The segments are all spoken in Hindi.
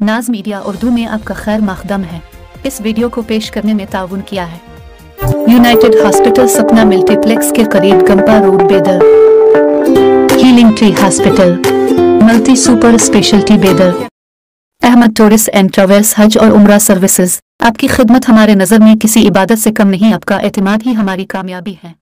नाज मीडिया उर्दू में आपका खैर मकदम है। इस वीडियो को पेश करने में ताउन किया है यूनाइटेड हॉस्पिटल सपना मल्टीप्लेक्स के करीब गंपा रोड बेदर, healing tree hospital, multi super speciality बेदर, अहमद टूरिस्ट एंड ट्रैवल्स हज और उम्रा सर्विसेज। आपकी खिदमत हमारे नज़र में किसी इबादत से कम नहीं, आपका एतमाद ही हमारी कामयाबी है।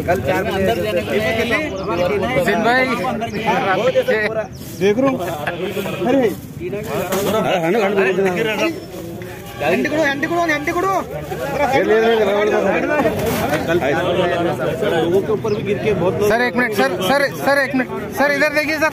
कल 4 बजे अंदर जाने के लिए भाई देख रहा हूँ। अरे लोगों के ऊपर भी गिर के बहुत लोग। सर एक मिनट सर एक मिनट सर इधर देखिए सर।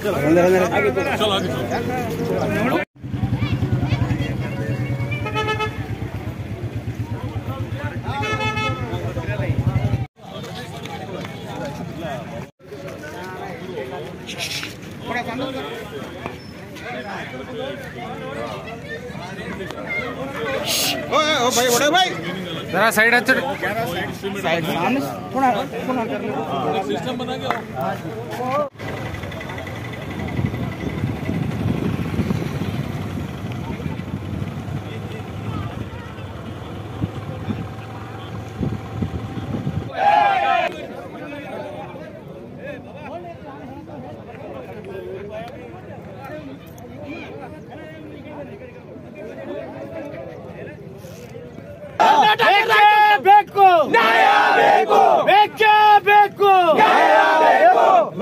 भाई बड़े भाई जरा साइड अच्छे साइड थोड़ा सिस्टम बना के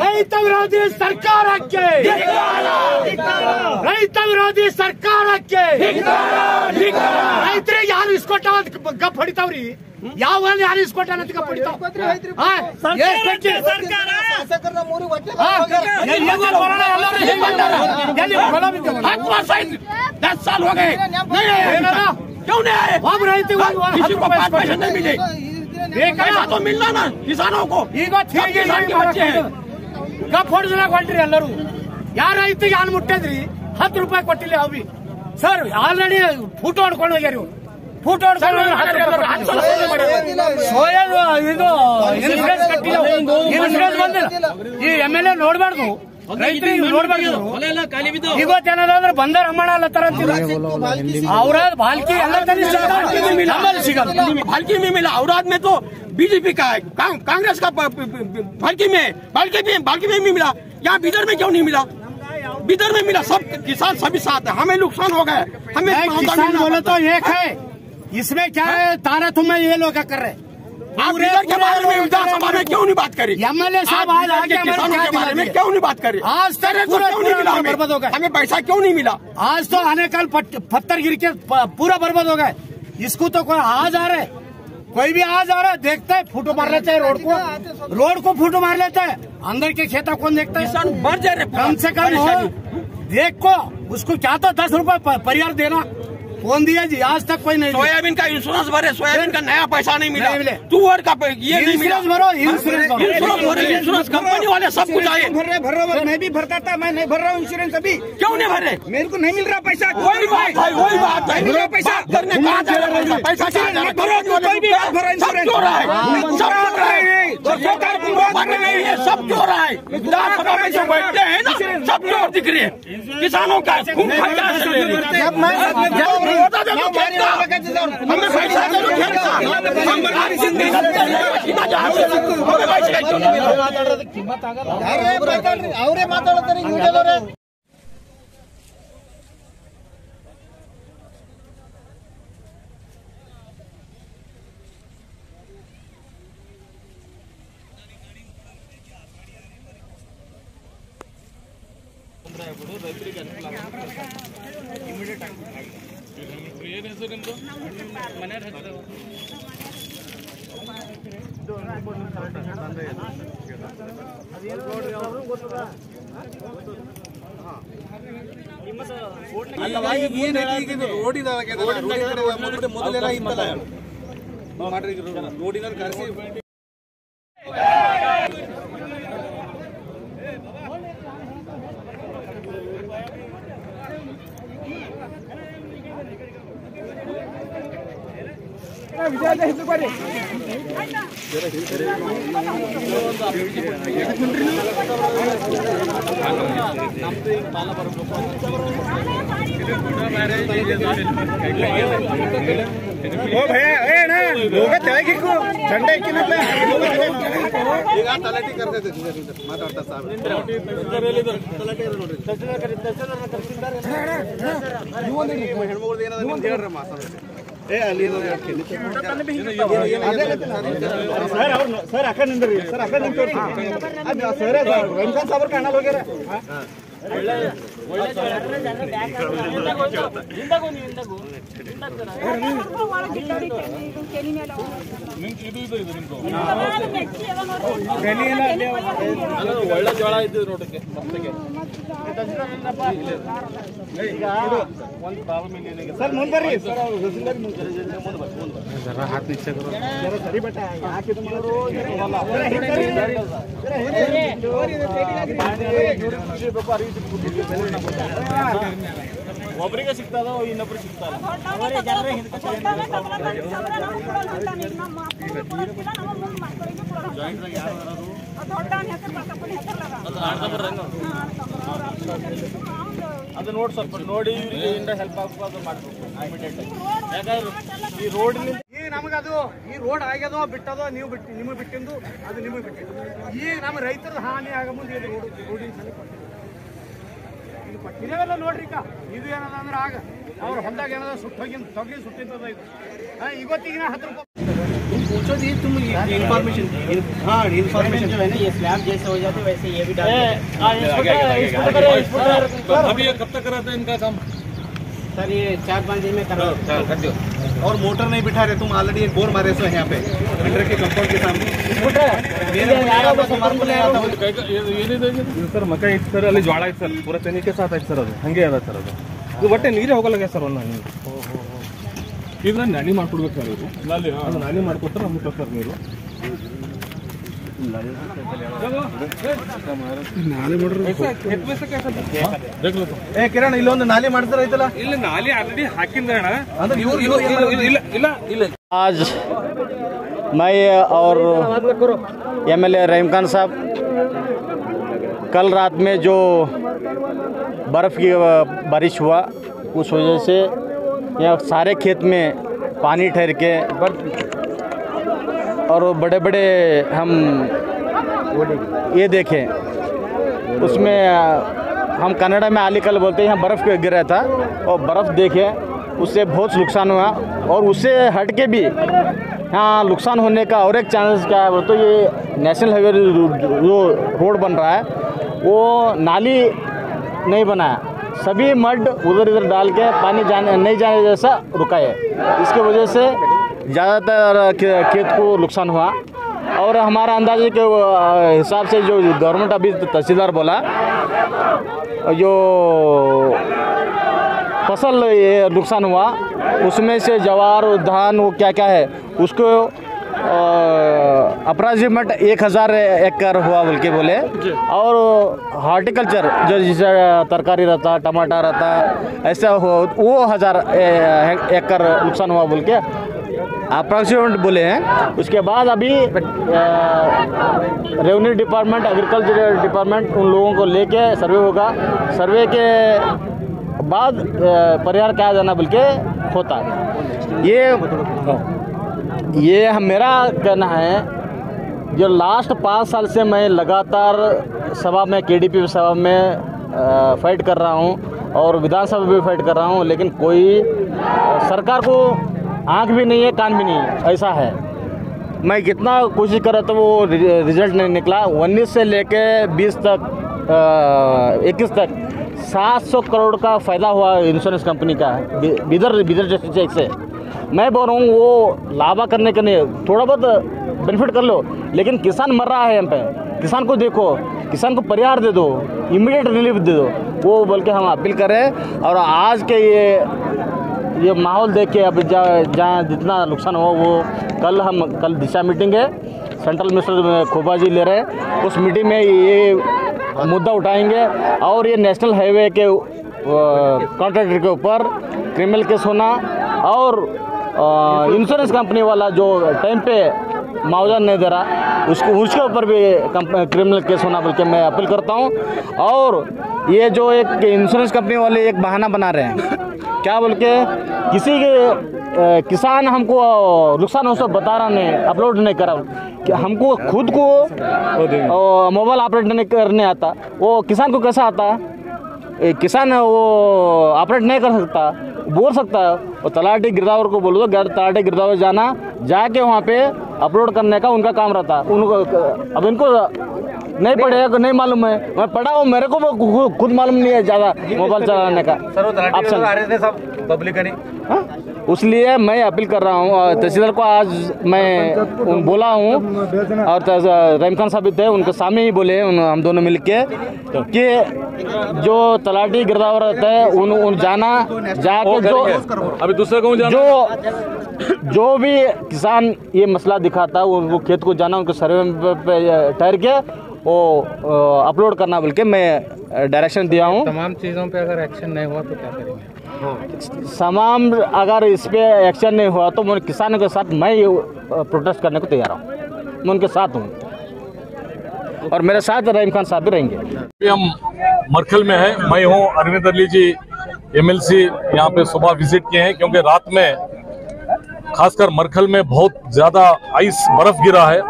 ರೈತ ವಿರೋಧಿ ಸರ್ಕಾರಕ್ಕೆ ರೈತ ವಿರೋಧಿ ಸರ್ಕಾರಕ್ಕೆ ರೈತರಿಗೆ ಯಾರು ಇಸ್ಕೊಟ್ಟ ಗಪ್ ಹೊಡಿತಾವ್ರಿ ಯಾವ ಯಾರು ಇಸ್ಕೊಟ್ಟ ಅಂತ ಗಪ್ ಹೊಡಿತಾವ್ क्यों नहीं आए? अब रहते किसी को 5 पैसे नहीं मिले। पैसा तो मिलना ना किसानों को। किसान के बच्चे हैं कब ಹೊಡೆದನ ಕೊಟ್ರಿ ಎಲ್ಲರೂ ಯಾರ ರೈತರಿಗೆ ಯಾನ್ ಮುಟ್ಟಿದ್ರಿ 10 ರೂಪಾಯಿ ಕೊಟ್ಟಿಲ್ಲ ಅವಿ ಸರ್ ಆಲ್ರೆಡಿ ಫೋಟೋ ಹೊಡ್ಕೊಂಡು ಹೋಗ್ಯಾರಿ ಫೋಟೋ ಹೊಡ್ಕೊಂಡು ಸೋಯಲ್ ಇದು ಇನ್ಸೂರೆನ್ಸ್ ಕಟ್ಟಿಲ್ಲ ಇನ್ಸೂರೆನ್ಸ್ ಬಂದಿಲ್ಲ ಈ MLA ನೋಡ್ಬಾರ್ದು ರೈತರಿಗೆ ನೋಡ್ಬಾರ್ದು ಇವತ್ತೇನಾದ್ರೆ ಬಂದರ್ ಅಮ್ಮಣ ಅಲ್ಲತ್ತಾರ ಅಂತಿಲ್ಲ ಅವ್ರ ಬಾಲ್ಕಿ ಎಲ್ಲ बाल्की में मिला औराद में तो बीजेपी का है कांग्रेस का बाल्की में भी मिला यहाँ बिदर में क्यों नहीं मिला बिदर में मिला सब किसान सभी साथ है हमें नुकसान हो गया हमें किसान बोले तो एक है इसमें क्या है ताना तुम्हें ये लोग कर रहे आप बिदर के बारे में विधानसभा में क्यों नहीं बात करी MLA साहब आज आके किसानों के बारे में क्यों नहीं बात करी आज तक क्यों नहीं मिला हमें पैसा क्यों नहीं मिला आज तो आने कल पत्थर गिर के पूरा बर्बाद हो गए इसको तो कोई आ जा रहे कोई भी आ जा रहा है देखता है फोटो मार लेता है रोड को फोटो मार लेता है अंदर के खेता कौन देखता है किसान मर जा रहे कम से कम देख को उसको क्या तो 10 रुपए परिवार देना कौन दिया जी आज तक कोई नहीं सोयाबीन का इंश्योरेंस भरे सोयाबीन का नया पैसा नहीं मिला तुअर का ये नहीं मिला भरो इंश्योरेंस कंपनी वाले सब कुछ आए भर मैं भी भरता था मैं नहीं भर रहा हूँ इंश्योरेंस अभी क्यों नहीं भर रहे मेरे को नहीं मिल रहा पैसा वही बात है पैसा करने कहाँ जा रहा है पैसा कोई भी भरा इंश्योरेंस क्यों रहा है सब क्यों रहा है विधानसभा में जो बैठते हैं ना सब क्यों दिख रही है किसानों का ಅವರೇ ಮಾತಾಡ್ತಾರೆ ಏನು ಹೆಸರು ನಿಮ್ಮದು? ಮನೆಯವ್ರ ಹೆಸರು ರೋಡಿನ ಕರೆಸಿ ओ भैया ए ना लोग ತೆಳಗಿಕ್ಕು ಚಂಡೆ ಇಕ್ಕಿನಪ್ಪ ಈಗ ತಲಾಟಿ ಕರೆದಿದೆ ಮಾತಾಡ್ತಾ ಸಾಹೇಬ್ ತಲಾಟಿ ಇರ ನೋಡ್ರಿ ತಹಸೀಲ್ದಾರ್ ಕರೆಸಿದ್ದಾರೆ ಹೆಣ್ಮಗಳು ಏನಾದ ನಿಮ್ಗೆ ಹೇಳ್ರಿ ಮಾತಾಡ ಏ ಅಲ್ಲಿ ಸರ್ ಅಕ್ಕ ನಿಂದ್ರಿ ಸರ್ ಅಕ್ಕ ನಿಂತು ಅದು ಸರ್ ರಂಜಾನ್ ಸಾಬರ್ ಕಾಣಲ್ಲ ಹೋಗ್ಯಾರ ಒಳ್ಳೆ ಜೋಳ ಇದ್ದು ನೋಡಕ್ಕೆ ಒಂದು ಪ್ರಾಬ್ಲಮ್ ಇಲ್ಲ ಸರ್ ಮುಂದೆ ಬರ್ರಿ ಜರ ಹಾತ್ ನಿಚ್ಚ ಸರಿ ಬಟ್ಟ ಯಾಕಿದು ಮಾಡೋರು ಒಬ್ಬರಿಗೆ ಸಿಗ್ತದ ಇನ್ನೊಬ್ರಿಗೆ ಸಿಗ್ತಲ್ಲ ಅದು ನೋಡಿ ಸ್ವಲ್ಪ ನೋಡಿ ಇವರಿಗೆ ಹೆಲ್ಪ್ ಆಗ್ಬೋದು ಮಾಡ್ಬೇಕು ಯಾಕಂದ್ರೆ ಈ ರೋಡಿನಿಂದ ಈಗ ನಮಗದು ಈ ರೋಡ್ ಆಗ್ಯದೋ ಬಿಟ್ಟದೋ ನೀವು ಬಿಟ್ಟು ನಿಮಗೆ ಬಿಟ್ಟಿಂದು ಅದು ನಿಮಗೆ ಬಿಟ್ಟಿದ್ದು ಈಗ ನಮ್ಮ ರೈತರ ಹಾನಿ ಆಗ ಮುಂದೆ ಇದು ರೋಡಿನ ಸಲ ಇದು ಕೊಟ್ಟಿದ್ದೇವೆಲ್ಲ ನೋಡ್ರಿ ಈಗ ಇದು ಏನದ ಅಂದ್ರೆ ಆಗ ಅವ್ರ ಹೊಂದಾಗ ಏನದ ಸುಟ್ಟೋಗಿನ ತೊಗರಿ ಸುಟ್ಟಿದ್ದದ ಇದು ಇವತ್ತಿಗಿನ 10 ರೂಪಾಯಿ पूछो जी तुम इन्फॉर्मेशन हाँ इन्फॉर्मेशन जो है ना ये स्लैब जैसे हो जाते वैसे ये भी डाल अभी ये कब तक कराते हैं इनका काम? सर ये 4-5 दिन में करो कर दो। और मोटर नहीं बिठा रहे तुम ऑलरेडी एक बोर मारे सो यहाँ पे इंटर के कंपाउंड के सामने ಸರ್ ಮಕ ಐತೆ ಸರ್ ಅಲ್ಲಿ ಜ್ವಾಳ ಐತೆ ಸರ್ ಪೂರ ತೆನಿಕೆ ಸಾತ್ ಐತೆ ಸರ್ ಅದು ಹಂಗೆ ಅದ ಸರ್ ಅದು ಇದು ಒಟ್ಟೆ ನೀರೇ ಹೋಗಲ್ಲ ಸರ್ ಒಂದು ನೀರು ಇದ್ರ ನಾನಿ ಮಾಡ್ಕೊಡ್ಬೇಕು ಸರ್ ಇವರು ಅದು ನಾನಿ ಮಾಡ್ಕೊಟ್ರೆ ನಮ್ಗೆ ಸರ್ ನೀರು ಕಿರಣ್ ಇಲ್ಲೊಂದು ನಾಲಿ ಮಾಡ್ತಾರೆ ಐತಲ್ಲ ಇಲ್ಲ ನಾಲಿ ಆಲ್ರೆಡಿ ಹಾಕಿಂದ ಇಲ್ಲ आज मैं और एमएलए रहीम खान साहब कल रात में जो बर्फ़ की बारिश हुआ उस वजह से यहाँ सारे खेत में पानी ठहर के और बड़े बड़े हम ये देखें उसमें हम कन्नड़ा में आलिकल बोलते हैं यहाँ बर्फ़ गिरा था और बर्फ़ देखे उससे बहुत नुकसान हुआ और उससे हट के भी यहाँ नुकसान होने का और एक चांस क्या है तो ये नेशनल हाईवे जो रोड बन रहा है वो नाली नहीं बनाया सभी मड उधर इधर डाल के पानी जाने नहीं जाने जैसा रुका है इसके वजह से ज़्यादातर खेत को नुकसान हुआ और हमारा अंदाजे के हिसाब से जो गवर्नमेंट अभी तहसीलदार बोला जो फसल ये नुकसान हुआ उसमें से जवार धान वो क्या क्या है उसको अप्रोक्सीमेट 1000 एकड़ हुआ बोल के बोले और हॉर्टिकल्चर जो जैसे तरकारी रहता टमाटर रहता ऐसा हो वो 1000 एकड़ नुकसान हुआ बोल के अप्रोक्सीमेट बोले हैं। उसके बाद अभी रेवेन्यू डिपार्टमेंट एग्रीकल्चर डिपार्टमेंट उन लोगों को लेके सर्वे होगा सर्वे के बाद परिहार क्या जाना बोल के होता है ये मेरा कहना है जो लास्ट 5 साल से मैं लगातार सभा में केडीपी सभा में फाइट कर रहा हूँ और विधानसभा में भी फाइट कर रहा हूँ लेकिन कोई सरकार को आँख भी नहीं है कान भी नहीं है ऐसा है मैं कितना कोशिश कर रहा था वो रिजल्ट नहीं निकला 19 से लेके 20 तक 21 तक 700 करोड़ का फ़ायदा हुआ इंश्योरेंस कंपनी का बिदर डिस्ट्रिक्ट से। मैं बोल रहा हूँ वो लाभा करने के लिए थोड़ा बहुत बेनिफिट कर लो, लेकिन किसान मर रहा है यहाँ पे। किसान को देखो, किसान को परिहार दे दो, इमीडिएट रिलीफ दे दो, वो बोल के हम अपील करें। और आज के ये माहौल देख के अब जहाँ जितना नुकसान हो वो कल दिशा मीटिंग है, सेंट्रल मिनिस्टर खोबा जी ले रहे हैं, उस मीटिंग में ये मुद्दा उठाएंगे। और ये नेशनल हाईवे के कॉन्ट्रैक्टर के ऊपर क्रिमिनल केस होना और इंश्योरेंस कंपनी वाला जो टाइम पे मुआवजा नहीं दे रहा उसके ऊपर भी क्रिमिनल केस होना बोल के मैं अपील करता हूँ। और ये जो एक इंश्योरेंस कंपनी वाले एक बहाना बना रहे हैं, क्या बोल के किसी के किसान हमको नुकसान हो सब बता रहा नहीं, अपलोड नहीं करा कि हमको खुद को मोबाइल ऑपरेट नहीं करने आता, वो किसान को कैसा आता? किसान वो ऑपरेट नहीं कर सकता, बोल सकता है। और तलाटी गिरदावर को बोलो तो तलाटी गिरदावर जाके वहाँ पे अपलोड करने का उनका काम रहता। उनको अब इनको नहीं पढ़ेगा, नहीं मालूम है। मैं पढ़ा हूँ, मेरे को खुद मालूम नहीं है ज़्यादा मोबाइल चलाने का ऑप्शन पब्लिक नहीं। इसलिए मैं अपील कर रहा हूँ तहसीलदार को। आज मैं बोला हूँ और रहीम खान साहब थे, उनके सामने ही बोले हम दोनों मिल के कि जो तलाटी गिरदावर रहता है उन जाना जाके जो अभी दूसरे को जो भी किसान ये मसला दिखाता है वो खेत को जाना, उनके सर्वे पे ठहर के वो अपलोड करना बोल के मैं डायरेक्शन दिया हूँ। तमाम चीज़ों पे अगर एक्शन नहीं हुआ तो क्या करेंगे? तमाम अगर इस पे एक्शन नहीं हुआ तो मैं किसानों के साथ मैं प्रोटेस्ट करने को तैयार हूँ, मैं उनके साथ हूँ और मेरे साथ रहीम खान साहब भी रहेंगे। हम मरखल में हैं, मैं हूँ अरविंद अली जी MLC यहाँ पे सुबह विजिट किए हैं क्योंकि रात में खासकर मरखल में बहुत ज़्यादा आइस बर्फ गिरा है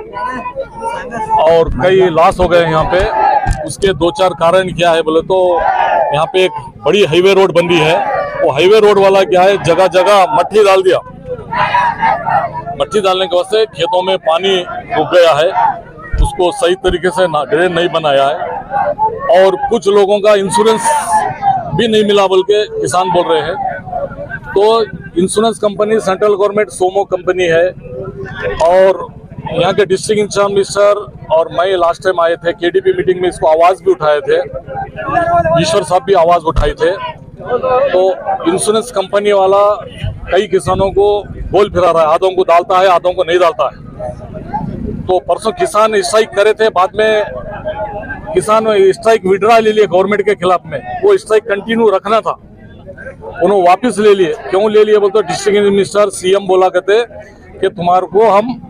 और कई लॉस हो गए यहाँ पे। उसके 2-4 कारण क्या है बोले तो यहाँ पे एक बड़ी हाईवे रोड बन रही है, वो हाईवे रोड वाला क्या है जगह जगह मट्टी डाल दिया। मट्टी डालने के वजह से खेतों में पानी रुक गया है, उसको सही तरीके से ड्रेन नहीं बनाया है और कुछ लोगों का इंश्योरेंस भी नहीं मिला बोल के किसान बोल रहे हैं। तो इंश्योरेंस कंपनी सेंट्रल गवर्नमेंट सोमो कंपनी है और यहाँ के डिस्ट्रिक्ट इंचार्ज मिनिस्टर और मैं लास्ट टाइम आए थे KDP मीटिंग में, इसको आवाज भी उठाए थे, ईश्वर साहब भी आवाज उठाए थे। तो इंश्योरेंस कंपनी वाला कई किसानों को बोल फिरा रहा है, आधों को डालता है आधों को नहीं डालता है। तो परसों किसान स्ट्राइक करे थे, बाद में किसान स्ट्राइक विड्रा ले लिए गवर्नमेंट के खिलाफ में, वो स्ट्राइक कंटिन्यू रखना था, उन्होंने वापस ले लिए। क्यों ले लिए बोलते डिस्ट्रिक्ट मिनिस्टर CM बोला करते कि तुम्हारे को हम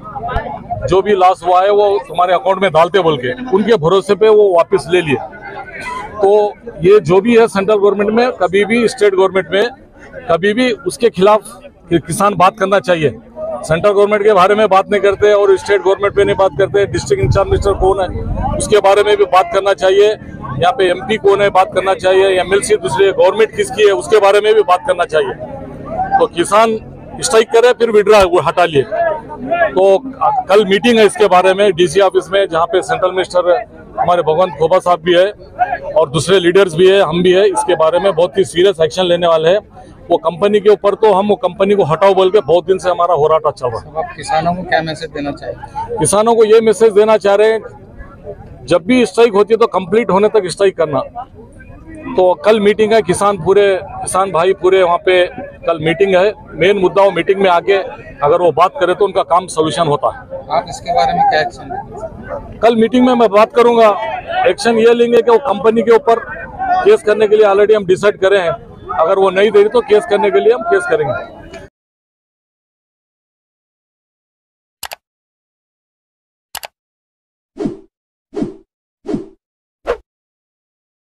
जो भी लॉस हुआ है वो तुम्हारे अकाउंट में डालते बोल के, उनके भरोसे पे वो वापस ले लिए। तो ये जो भी है सेंट्रल गवर्नमेंट में कभी भी स्टेट गवर्नमेंट में कभी भी उसके खिलाफ किसान बात करना चाहिए। सेंट्रल गवर्नमेंट के बारे में बात नहीं करते और स्टेट गवर्नमेंट पे नहीं बात करते। डिस्ट्रिक्ट इंचार्ज मिनिस्टर कौन है उसके बारे में भी बात करना चाहिए, यहाँ पे MP कौन है बात करना चाहिए, MLC दूसरे गवर्नमेंट किसकी है उसके बारे में भी बात करना चाहिए। तो किसान स्ट्राइक करे फिर विड्रा हटा लिए। तो कल मीटिंग है इसके बारे में DC ऑफिस में, जहाँ पे सेंट्रल मिनिस्टर हमारे भगवंत खोबा साहब भी है और दूसरे लीडर्स भी है, हम भी है। इसके बारे में बहुत ही सीरियस एक्शन लेने वाले हैं। वो कंपनी के ऊपर तो हम वो कंपनी को हटाओ बोल के बहुत दिन से हमारा होराटा चल रहा है। आप किसानों को क्या मैसेज देना चाहिए? किसानों को ये मैसेज देना चाह रहे हैं, जब भी स्ट्राइक होती है तो कंप्लीट होने तक स्ट्राइक करना। तो कल मीटिंग है, किसान भाई पूरे वहाँ पे कल मीटिंग है। मेन मुद्दा वो मीटिंग में आके अगर वो बात करे तो उनका काम सोल्यूशन होता है। आप इसके बारे में क्या एक्शन लेंगे? कल मीटिंग में मैं बात करूंगा। एक्शन ये लेंगे कि वो कंपनी के ऊपर केस करने के लिए ऑलरेडी हम डिसाइड करे हैं, अगर वो नहीं दे रही तो केस करने के लिए हम केस करेंगे।